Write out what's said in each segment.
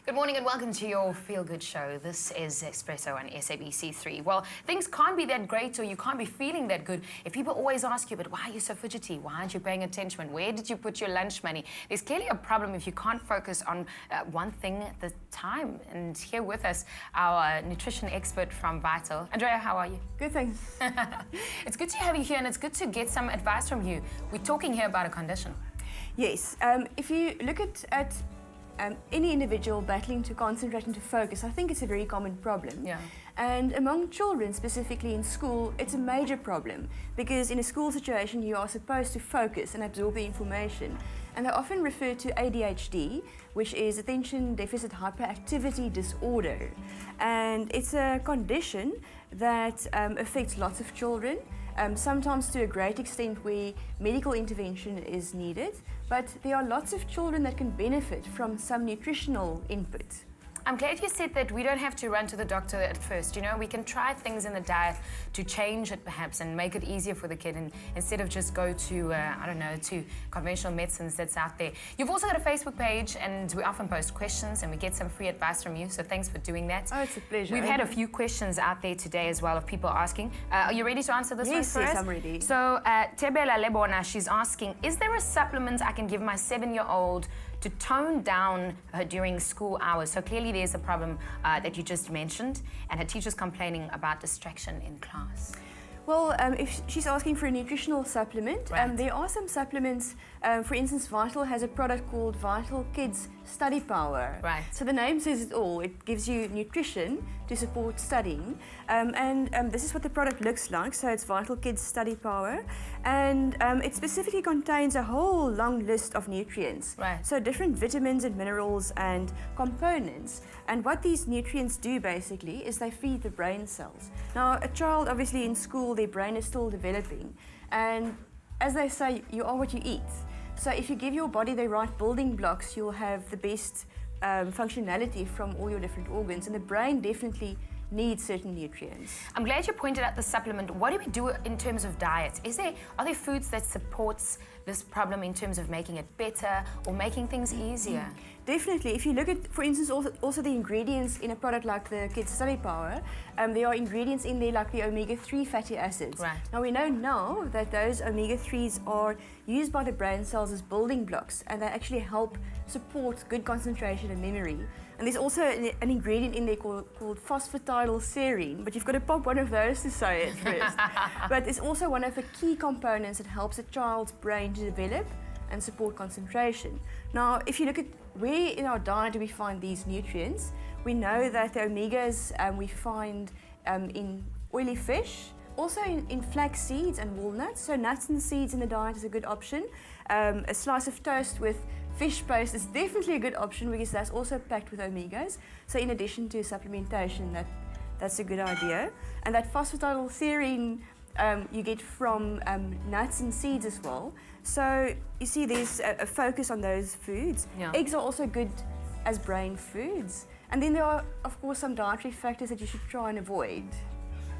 Good morning and welcome to your Feel Good show. This is Espresso on SABC3. Well, things can't be that great or you can't be feeling that good if people always ask you, but why are you so fidgety? Why aren't you paying attention? Where did you put your lunch money? There's clearly a problem if you can't focus on one thing at a time. And here with us, our nutrition expert from Vital. Andrea, how are you? Good, thanks. It's good to have you here and it's good to get some advice from you. We're talking here about a condition. Yes, if you look at any individual battling to concentrate and to focus, I think it's a very common problem. Yeah. And among children, specifically in school, it's a major problem because in a school situation you are supposed to focus and absorb the information. And they often refer to ADHD, which is attention deficit hyperactivity disorder. And it's a condition that affects lots of children, sometimes to a great extent where medical intervention is needed. But there are lots of children that can benefit from some nutritional input. I'm glad you said that we don't have to run to the doctor at first. You know, we can try things in the diet to change it perhaps and make it easier for the kid, and instead of just go to, to conventional medicines that's out there. You've also got a Facebook page and we often post questions and we get some free advice from you, so thanks for doing that. Oh, it's a pleasure. We've had a few questions out there today as well of people asking. Are you ready to answer this one for us? Yes, I'm ready. So, Tebela Lebona, she's asking, is there a supplement I can give my 7-year-old to tone down during school hours? So clearly there's a problem that you just mentioned, and her teacher's complaining about distraction in class. Well, if she's asking for a nutritional supplement, Right. there are some supplements. For instance, Vital has a product called Vital Kids Study Power. Right. So the name says it all. It gives you nutrition to support studying. This is what the product looks like. So it's Vital Kids Study Power. And it specifically contains a whole long list of nutrients. Right. So different vitamins and minerals and components. And what these nutrients do basically is they feed the brain cells. Now, a child obviously in school, their brain is still developing. And as they say, you are what you eat. So if you give your body the right building blocks, you'll have the best functionality from all your different organs. And the brain definitely needs certain nutrients. I'm glad you pointed out the supplement. What do we do in terms of diet? Are there foods that supports this problem in terms of making it better or making things easier? Definitely. If you look at, for instance, also the ingredients in a product like the Kids Study Power, there are ingredients in there like the omega-3 fatty acids. Right. Now we know now that those omega-3s are used by the brain cells as building blocks, and they actually help support good concentration and memory. And there's also an ingredient in there called phosphatidylserine, but you've got to pop one of those to say it first. But it's also one of the key components that helps a child's brain to develop and support concentration. Now, if you look at where in our diet do we find these nutrients, we know that the omegas we find in oily fish, also in flax seeds and walnuts. So nuts and seeds in the diet is a good option. A slice of toast with fish paste is definitely a good option because that's also packed with omegas. So in addition to supplementation, that's a good idea. And that phosphatidylserine you get from nuts and seeds as well. So you see there's a focus on those foods. Yeah. Eggs are also good as brain foods. And then there are, of course, some dietary factors that you should try and avoid.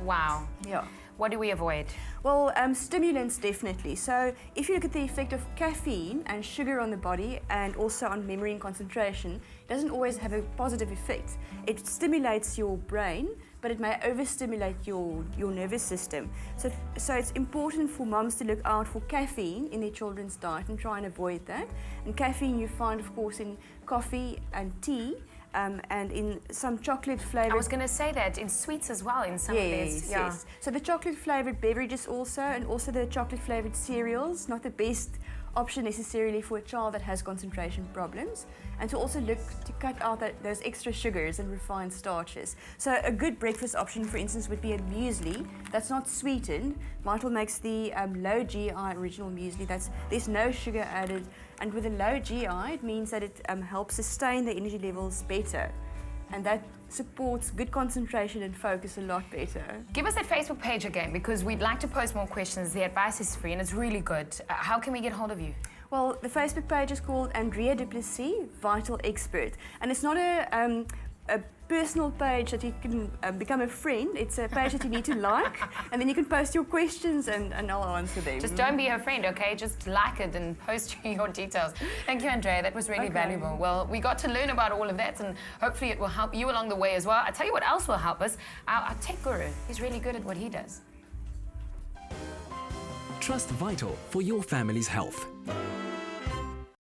Wow. Yeah. What do we avoid? Well, stimulants definitely. So if you look at the effect of caffeine and sugar on the body and also on memory and concentration, it doesn't always have a positive effect. It stimulates your brain, but it may overstimulate your nervous system. So it's important for mums to look out for caffeine in their children's diet and try and avoid that. And caffeine you find, of course, in coffee and tea, and in some chocolate flavored. I was going to say that in sweets as well, in some of these. Yeah. Yes. So the chocolate flavored beverages also, and also the chocolate flavored cereals, not the best option necessarily for a child that has concentration problems, and to also look to cut out those extra sugars and refined starches. So a good breakfast option, for instance, would be a muesli that's not sweetened. Vital makes the low GI original muesli. There's no sugar added, and with a low GI, it means that it helps sustain the energy levels better, and that supports good concentration and focus a lot better. Give us that Facebook page again, because we'd like to post more questions. The advice is free and it's really good. How can we get hold of you? Well, the Facebook page is called Andrea Du Plessis, Vital Expert. And it's not a personal page that you can become a friend. It's a page that you need to like, and then you can post your questions and I'll answer them. Just don't be her friend, okay? Just like it and post your details. Thank you, Andrea. That was really valuable. Well, we got to learn about all of that, and hopefully it will help you along the way as well. I tell you what else will help us. Our tech guru. He's really good at what he does. Trust vital for your family's health.